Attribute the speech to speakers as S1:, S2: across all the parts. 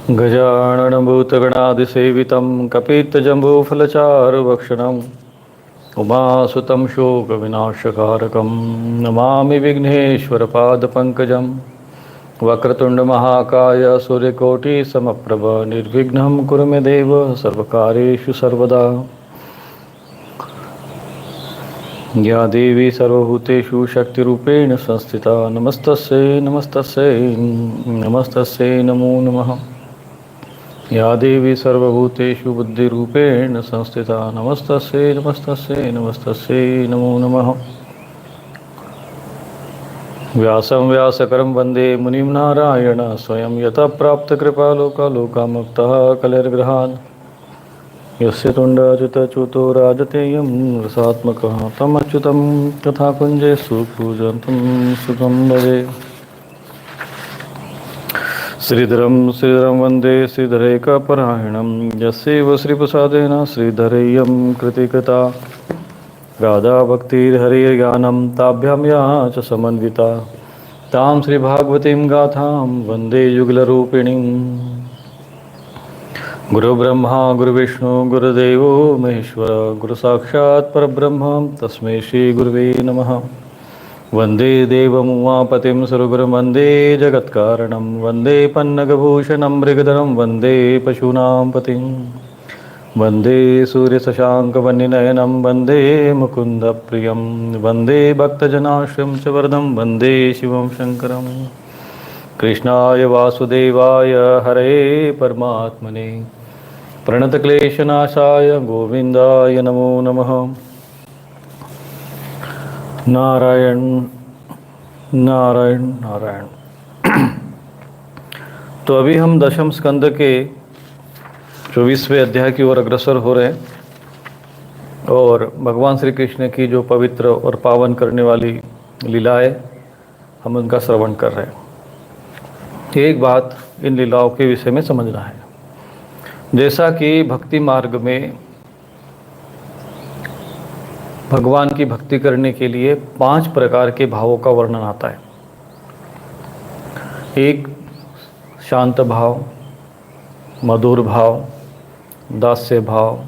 S1: गजाननं भूतगणादिसेवितं कपित्तजम्बूफलचारुभक्षणम् उमासुतं शोकविनाशकारकं नमामि विघ्नेश्वरपादपङ्कजं वक्रतुण्डमहाकाय सूर्यकोटिसमप्रभ निर्विघ्नं कुरु मे देव सर्वकार्येषु सर्वदा। या देवी सर्वभूतेषु शक्तिरूपेण संस्थिता नमस्तस्यै नमस्तस्यै नमस्तस्यै नमो नमः। या देवी सर्वभूतेषु बुद्धिरूपेण संस्थिता नमस्तस्यै नमस्तस्यै नमस्तस्यै नमो नमः। व्यासं व्यासकरं वन्दे मुनिं नारायण स्वयं यतः प्राप्तकृपालोकालोकामुक्तः कलेर्गृहान् यस्य तुण्डाच्युतच्युतो राजतेयं रसात्मकः तमच्युतं तथा कुञ्जे सुपूजन्तं सुखं भजे। श्रीधरं श्रीधरं वन्दे श्रीधरैकपरायणं यस्यैव श्रीप्रसादेन श्रीधरेयं कृतिकृता राधा भक्तिर्हरिर्ज्ञानं ताभ्यां या च समन्विता तां श्रीभागवतीं गाथां वन्दे युगलरूपिणीम्। गुरुब्रह्मा गुरुविष्णु गुरुदेवो महेश्वर गुरुसाक्षात् परब्रह्म तस्मै श्रीगुरुवे नमः। वन्दे देवं उमापतिं सुरगुरुं वन्दे जगत्कारणं वन्दे पन्नगभूषणं मृगधरं वन्दे पशूनां पतिं वन्दे सूर्यशशाङ्कवन्निनयनं वन्दे मुकुन्दप्रियं वन्दे भक्तजनाश्रयं च वरदं वन्दे शिवं शङ्करं। कृष्णाय वासुदेवाय हरे परमात्मने प्रणतक्लेशनाशाय गोविन्दाय नमो नमः। नारायण नारायण नारायण। तो अभी हम दशम स्कंद के 24वें अध्याय की ओर अग्रसर हो रहे हैं और भगवान श्री कृष्ण की जो पवित्र और पावन करने वाली लीलाएं हम उनका श्रवण कर रहे हैं। एक बात इन लीलाओं के विषय में समझना है, जैसा कि भक्ति मार्ग में भगवान की भक्ति करने के लिए 5 प्रकार के भावों का वर्णन आता है। एक शांत भाव, मधुर भाव, दास्य भाव,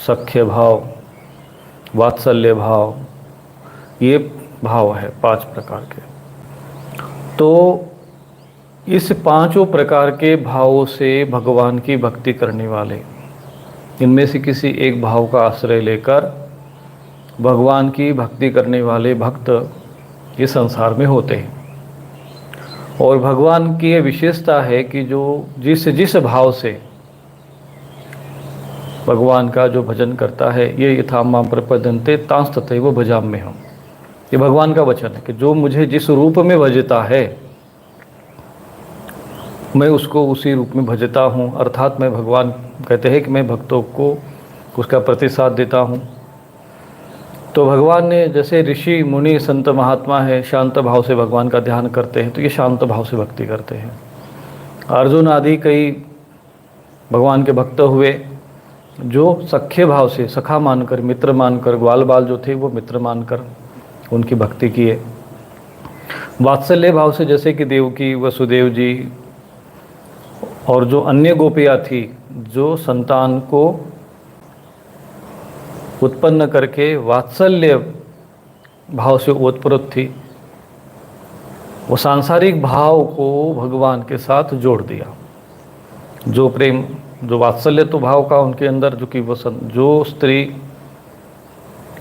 S1: सख्य भाव, वात्सल्य भाव, ये भाव है 5 प्रकार के। तो इस 5 प्रकार के भावों से भगवान की भक्ति करने वाले इनमें से किसी एक भाव का आश्रय लेकर भगवान की भक्ति करने वाले भक्त इस संसार में होते हैं। और भगवान की यह विशेषता है कि जो जिस भाव से भगवान का जो भजन करता है, ये यथा मां प्रपद्यन्ते तांस तथैव भजाम्यहम्। ये भगवान का वचन है कि जो मुझे जिस रूप में भजता है मैं उसको उसी रूप में भजता हूँ। अर्थात मैं भगवान कहते हैं कि मैं भक्तों को उसका प्रतिसाद देता हूँ। तो भगवान ने जैसे ऋषि मुनि संत महात्मा है शांत भाव से भगवान का ध्यान करते हैं, तो ये शांत भाव से भक्ति करते हैं। अर्जुन आदि कई भगवान के भक्त हुए जो सख्य भाव से, सखा मानकर, मित्र मानकर, ग्वाल बाल जो थे वो मित्र मानकर उनकी भक्ति किए। वात्सल्य भाव से जैसे कि देवकी, वसुदेव जी और जो अन्य गोपियाँ थी जो संतान को उत्पन्न करके वात्सल्य भाव से ओतप्रोत थी, वो सांसारिक भाव को भगवान के साथ जोड़ दिया। जो प्रेम, जो वात्सल्य तो भाव का उनके अंदर, जो कि वो जो स्त्री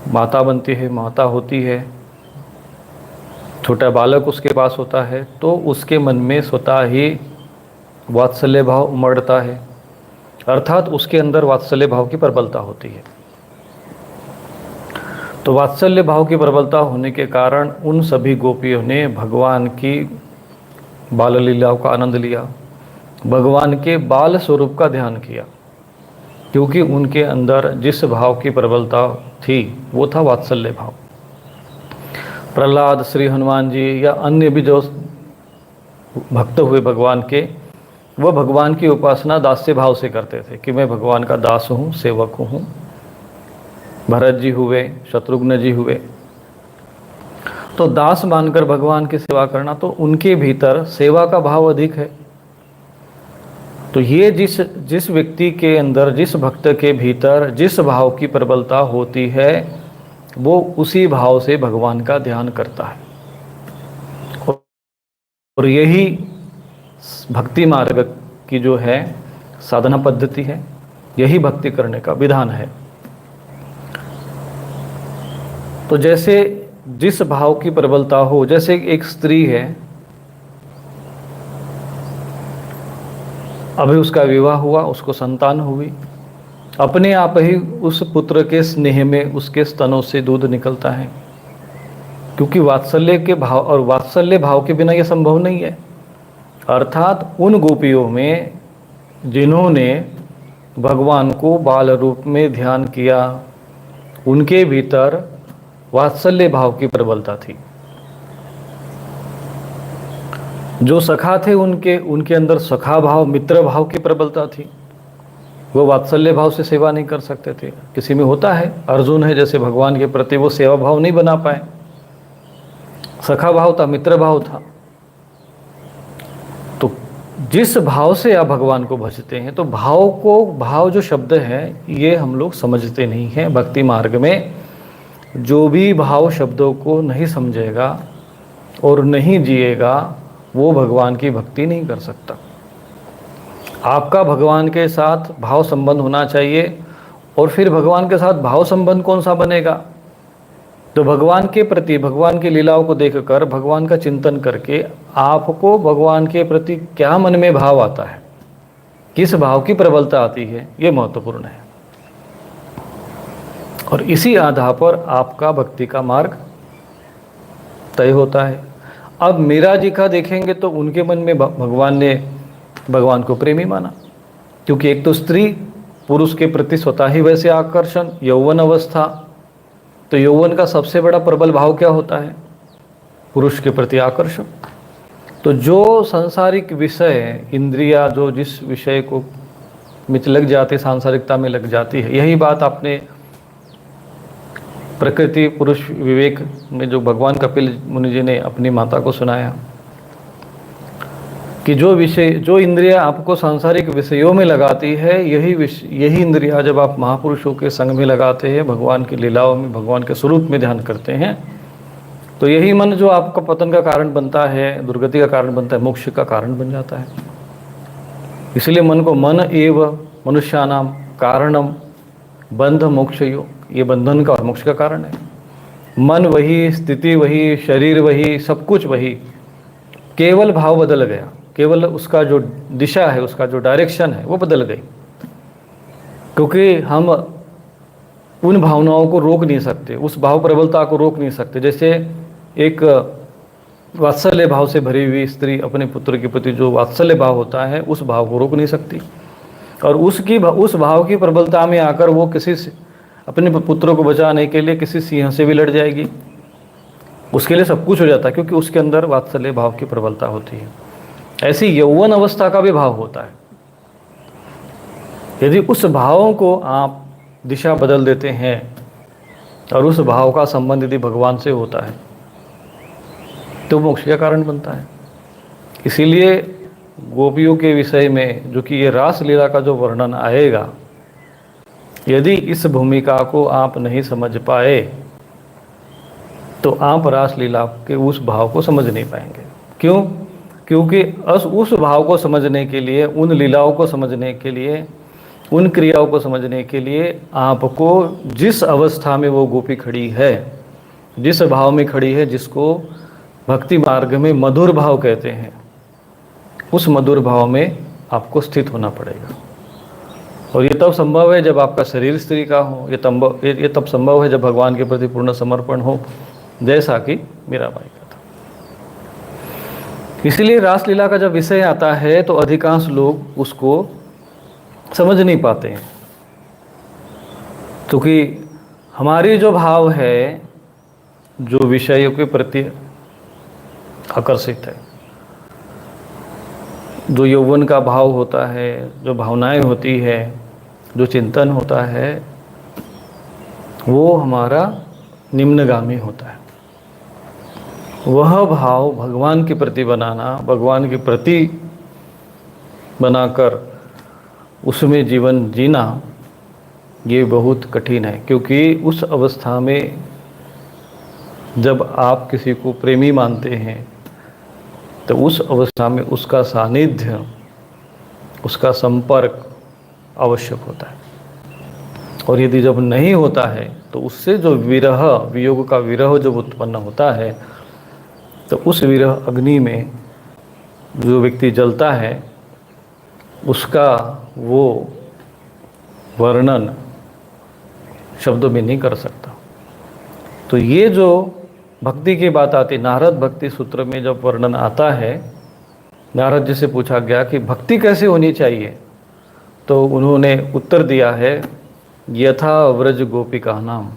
S1: माता बनती है, माता होती है, छोटा बालक उसके पास होता है, तो उसके मन में स्वतः ही वात्सल्य भाव उमड़ता है। अर्थात उसके अंदर वात्सल्य भाव की प्रबलता होती है। तो वात्सल्य भाव की प्रबलता होने के कारण उन सभी गोपियों ने भगवान की बाल लीलाओं का आनंद लिया, भगवान के बाल स्वरूप का ध्यान किया, क्योंकि उनके अंदर जिस भाव की प्रबलता थी वो था वात्सल्य भाव। प्रहलाद, श्री हनुमान जी या अन्य भी जो भक्त हुए भगवान के, वह भगवान की उपासना दास्य भाव से करते थे कि मैं भगवान का दास हूँ, सेवक हूँ। भरत जी हुए, शत्रुघ्न जी हुए, तो दास मानकर भगवान की सेवा करना, तो उनके भीतर सेवा का भाव अधिक है। तो ये जिस जिस व्यक्ति के अंदर, जिस भक्त के भीतर जिस भाव की प्रबलता होती है, वो उसी भाव से भगवान का ध्यान करता है। और यही भक्ति मार्ग की जो है साधना पद्धति है, यही भक्ति करने का विधान है। तो जैसे जिस भाव की प्रबलता हो, जैसे एक स्त्री है, अभी उसका विवाह हुआ, उसको संतान हुई, अपने आप ही उस पुत्र के स्नेह में उसके स्तनों से दूध निकलता है, क्योंकि वात्सल्य के भाव, और वात्सल्य भाव के बिना यह संभव नहीं है। अर्थात उन गोपियों में जिन्होंने भगवान को बाल रूप में ध्यान किया, उनके भीतर वात्सल्य भाव की प्रबलता थी। जो सखा थे, उनके अंदर सखा भाव, मित्र भाव की प्रबलता थी। वो वात्सल्य भाव से सेवा नहीं कर सकते थे। किसी में होता है, अर्जुन है जैसे, भगवान के प्रति वो सेवा भाव नहीं बना पाए। सखा भाव था, मित्र भाव था। तो जिस भाव से आप भगवान को भजते हैं, तो भाव जो शब्द है ये हम लोग समझते नहीं हैं। भक्ति मार्ग में जो भी भाव शब्दों को नहीं समझेगा और नहीं जिएगा, वो भगवान की भक्ति नहीं कर सकता। आपका भगवान के साथ भाव संबंध होना चाहिए, और फिर भगवान के साथ भाव संबंध कौन सा बनेगा? तो भगवान के प्रति, भगवान की लीलाओं को देखकर, भगवान का चिंतन करके आपको भगवान के प्रति क्या मन में भाव आता है, किस भाव की प्रबलता आती है, ये महत्वपूर्ण है। और इसी आधार पर आपका भक्ति का मार्ग तय होता है। अब मीरा जी का देखेंगे तो उनके मन में भगवान ने भगवान को प्रेमी माना, क्योंकि एक तो स्त्री पुरुष के प्रति स्वतः ही वैसे आकर्षण, यौवन अवस्था, तो यौवन का सबसे बड़ा प्रबल भाव क्या होता है? पुरुष के प्रति आकर्षण। तो जो सांसारिक विषय, इंद्रिया जो जिस विषय को में लग जाती, सांसारिकता में लग जाती है, यही बात आपने प्रकृति पुरुष विवेक में जो भगवान कपिल मुनि जी ने अपनी माता को सुनाया, कि जो विषय, जो इंद्रिया आपको सांसारिक विषयों में लगाती है, यही इंद्रिया जब आप महापुरुषों के संग में लगाते हैं, भगवान की लीलाओं में, भगवान के स्वरूप में ध्यान करते हैं, तो यही मन जो आपका पतन का कारण बनता है, दुर्गति का कारण बनता है, मोक्ष का कारण बन जाता है। इसलिए मन को मन एव मनुष्यानाम कारणम बंध मोक्षयो, ये बंधन का और मोक्ष का कारण है। मन वही, स्थिति वही, शरीर वही, सब कुछ वही, केवल भाव बदल गया, केवल उसका जो दिशा है, उसका जो डायरेक्शन है वो बदल गई। क्योंकि हम उन भावनाओं को रोक नहीं सकते, उस भाव प्रबलता को रोक नहीं सकते। जैसे एक वात्सल्य भाव से भरी हुई स्त्री अपने पुत्र के प्रति जो वात्सल्य भाव होता है, उस भाव को रोक नहीं सकती, और उस भाव की प्रबलता में आकर वो किसी से, अपने पुत्रों को बचाने के लिए किसी सिंह से भी लड़ जाएगी, उसके लिए सब कुछ हो जाता है, क्योंकि उसके अंदर वात्सल्य भाव की प्रबलता होती है। ऐसी यौवन अवस्था का भी भाव होता है। यदि उस भावों को आप दिशा बदल देते हैं और उस भाव का संबंध यदि भगवान से होता है, तो मोक्ष का कारण बनता है। इसीलिए गोपियों के विषय में जो कि ये रास लीला का जो वर्णन आएगा, यदि इस भूमिका को आप नहीं समझ पाए, तो आप रास लीला के उस भाव को समझ नहीं पाएंगे। क्यों? क्योंकि उस भाव को समझने के लिए, उन लीलाओं को समझने के लिए, उन क्रियाओं को समझने के लिए आपको जिस अवस्था में वो गोपी खड़ी है, जिस भाव में खड़ी है, जिसको भक्ति मार्ग में मधुर भाव कहते हैं, उस मधुर भाव में आपको स्थित होना पड़ेगा। और ये तब संभव है जब आपका शरीर स्त्री का हो, ये तब संभव है जब भगवान के प्रति पूर्ण समर्पण हो, जैसा कि मीराबाई का था। इसलिए रासलीला का जब विषय आता है तो अधिकांश लोग उसको समझ नहीं पाते हैं, क्योंकि हमारी जो भाव है, जो विषयों के प्रति आकर्षित है, जो यौवन का भाव होता है, जो भावनाएं होती है, जो चिंतन होता है, वो हमारा निम्नगामी होता है। वह भाव भगवान के प्रति बनाना, भगवान के प्रति बनाकर उसमें जीवन जीना ये बहुत कठिन है, क्योंकि उस अवस्था में जब आप किसी को प्रेमी मानते हैं तो उस अवस्था में उसका सानिध्य, उसका संपर्क आवश्यक होता है। और यदि जब नहीं होता है तो उससे जो विरह, वियोग का विरह जब उत्पन्न होता है तो उस विरह अग्नि में जो व्यक्ति जलता है उसका वो वर्णन शब्दों में नहीं कर सकता। तो ये जो भक्ति की बात आती, नारद भक्ति सूत्र में जब वर्णन आता है, नारद जी से पूछा गया कि भक्ति कैसे होनी चाहिए, तो उन्होंने उत्तर दिया है यथा व्रज गोपिका नाम,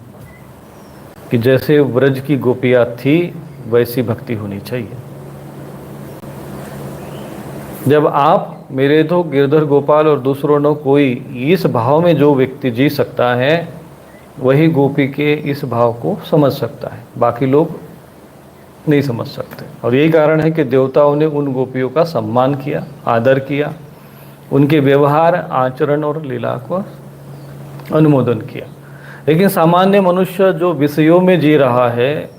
S1: कि जैसे व्रज की गोपियाँ थी वैसी भक्ति होनी चाहिए। जब आप मेरे तो गिरधर गोपाल और दूसरों न कोई, इस भाव में जो व्यक्ति जी सकता है वही गोपी के इस भाव को समझ सकता है, बाकी लोग नहीं समझ सकते। और यही कारण है कि देवताओं ने उन गोपियों का सम्मान किया, आदर किया, उनके व्यवहार, आचरण और लीला को अनुमोदन किया। लेकिन सामान्य मनुष्य जो विषयों में जी रहा है,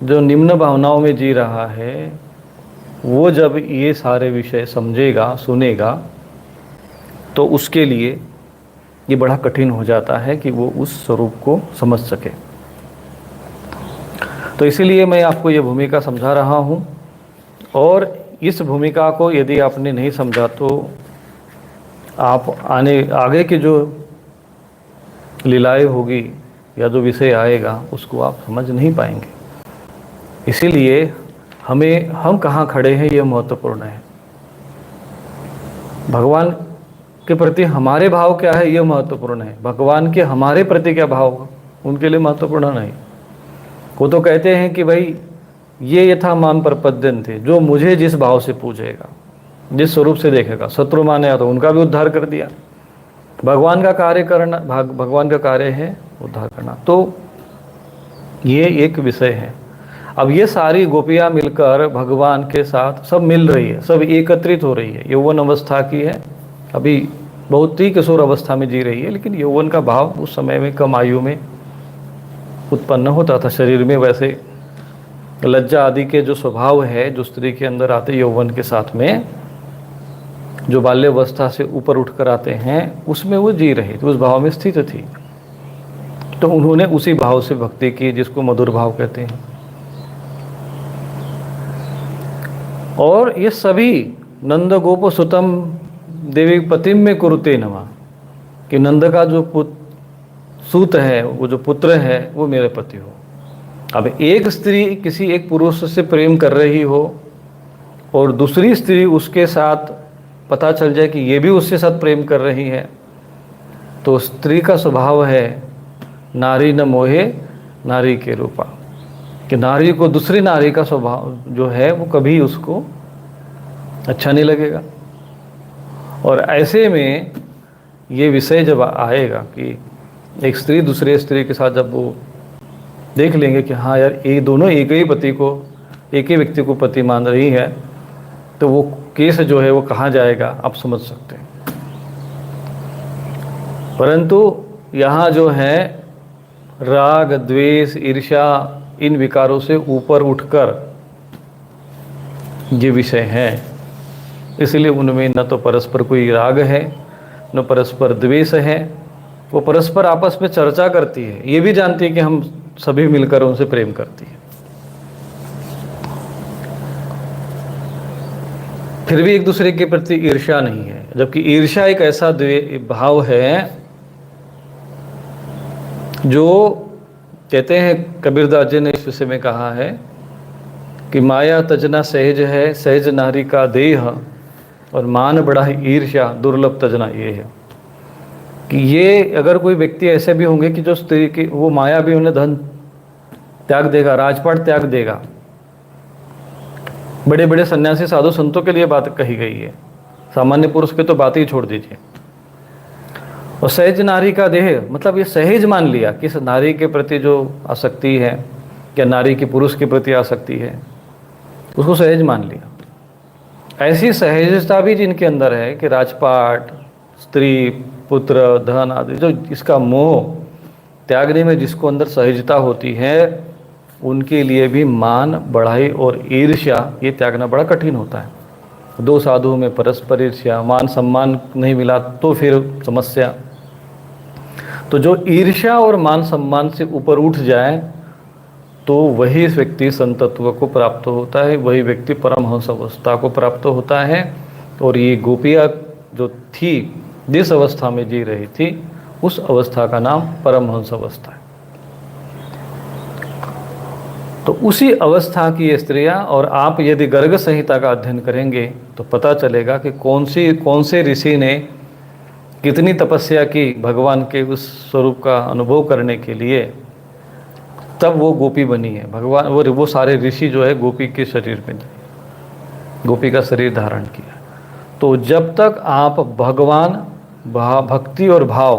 S1: जो निम्न भावनाओं में जी रहा है, वो जब ये सारे विषय समझेगा, सुनेगा, तो उसके लिए ये बड़ा कठिन हो जाता है कि वो उस स्वरूप को समझ सके। तो इसीलिए मैं आपको ये भूमिका समझा रहा हूँ, और इस भूमिका को यदि आपने नहीं समझा तो आप आगे की जो लीलाएं होगी या जो विषय आएगा उसको आप समझ नहीं पाएंगे। इसीलिए हम कहाँ खड़े हैं ये महत्वपूर्ण है। भगवान के प्रति हमारे भाव क्या है ये महत्वपूर्ण है, भगवान के हमारे प्रति क्या भाव उनके लिए महत्वपूर्ण नहीं। वो तो कहते हैं कि भाई ये यथा माम प्रपद्यन थे, जो मुझे जिस भाव से पूजेगा, जिस स्वरूप से देखेगा। शत्रु माने तो उनका भी उद्धार कर दिया। भगवान का कार्य करना, भगवान का कार्य है उद्धार करना। तो ये एक विषय है। अब ये सारी गोपियाँ मिलकर भगवान के साथ सब मिल रही है, सब एकत्रित हो रही है। यौवन अवस्था की है, अभी बहुत ही किशोर अवस्था में जी रही है, लेकिन यौवन का भाव उस समय में कम आयु में उत्पन्न होता था शरीर में। वैसे लज्जा आदि के जो स्वभाव है जो स्त्री के अंदर आते यौवन के साथ में, जो बाल्यावस्था से ऊपर उठकर आते हैं, उसमें वो जी रही थी, उस भाव में स्थित थी। तो उन्होंने उसी भाव से भक्ति की, जिसको मधुर भाव कहते हैं। और ये सभी नंद गोप सुतम देवी पतिम में कुरुते नमः, कि नंद का जो सूत है, वो जो पुत्र है, वो मेरे पति हो। अब एक स्त्री किसी एक पुरुष से प्रेम कर रही हो और दूसरी स्त्री उसके साथ पता चल जाए कि ये भी उसके साथ प्रेम कर रही है, तो स्त्री का स्वभाव है नारी न मोहे नारी के रूपा, कि नारी को दूसरी नारी का स्वभाव जो है वो कभी उसको अच्छा नहीं लगेगा। और ऐसे में ये विषय जब आएगा कि एक स्त्री दूसरे स्त्री के साथ जब वो देख लेंगे कि हाँ यार ये दोनों एक ही पति को, एक ही व्यक्ति को पति मान रही है, तो वो केस जो है वो कहाँ जाएगा आप समझ सकते हैं। परंतु यहाँ जो है राग, द्वेष, ईर्ष्या, इन विकारों से ऊपर उठकर ये विषय है, इसलिए उनमें न तो परस्पर कोई राग है, न परस्पर द्वेष है। वो परस्पर आपस में चर्चा करती है, ये भी जानती है कि हम सभी मिलकर उनसे प्रेम करती है, फिर भी एक दूसरे के प्रति ईर्ष्या नहीं है। जबकि ईर्ष्या एक ऐसा भाव है जो कहते हैं, कबीरदास जी ने इस विषय में कहा है कि माया तजना सहज है, सहज नारी का देह, और मान बड़ा ही ईर्ष्या दुर्लभ तजना ये है। कि ये अगर कोई व्यक्ति ऐसे भी होंगे कि जो स्त्री की वो माया भी उन्हें धन त्याग देगा, राजपाट त्याग देगा। बड़े बड़े सन्यासी साधु संतों के लिए बात कही गई है, सामान्य पुरुष के तो बात ही छोड़ दीजिए। और सहज नारी का देह मतलब ये सहज मान लिया कि इस नारी के प्रति जो आसक्ति है या नारी की पुरुष के प्रति आसक्ति है उसको सहज मान लिया। ऐसी सहजता भी जिनके अंदर है कि राजपाट, स्त्री, पुत्र, धन आदि, जो इसका मोह त्यागने में जिसको अंदर सहजता होती है, उनके लिए भी मान, बढ़ाई और ईर्ष्या ये त्यागना बड़ा कठिन होता है। दो साधुओं में परस्पर ईर्ष्या, मान सम्मान नहीं मिला तो फिर समस्या। तो जो ईर्ष्या और मान सम्मान से ऊपर उठ जाए तो वही व्यक्ति संतत्व को प्राप्त होता है, वही व्यक्ति परमहंस अवस्था को प्राप्त होता है। और ये गोपियाँ जो थी, जिस अवस्था में जी रही थी, उस अवस्था का नाम परमहंस अवस्था है। तो उसी अवस्था की स्त्रियां, और आप यदि गर्ग संहिता का अध्ययन करेंगे तो पता चलेगा कि कौन से ऋषि ने कितनी तपस्या की भगवान के उस स्वरूप का अनुभव करने के लिए, तब वो गोपी बनी है। भगवान वो सारे ऋषि जो है गोपी के शरीर में, गोपी का शरीर धारण किया। तो जब तक आप भगवान भक्ति और भाव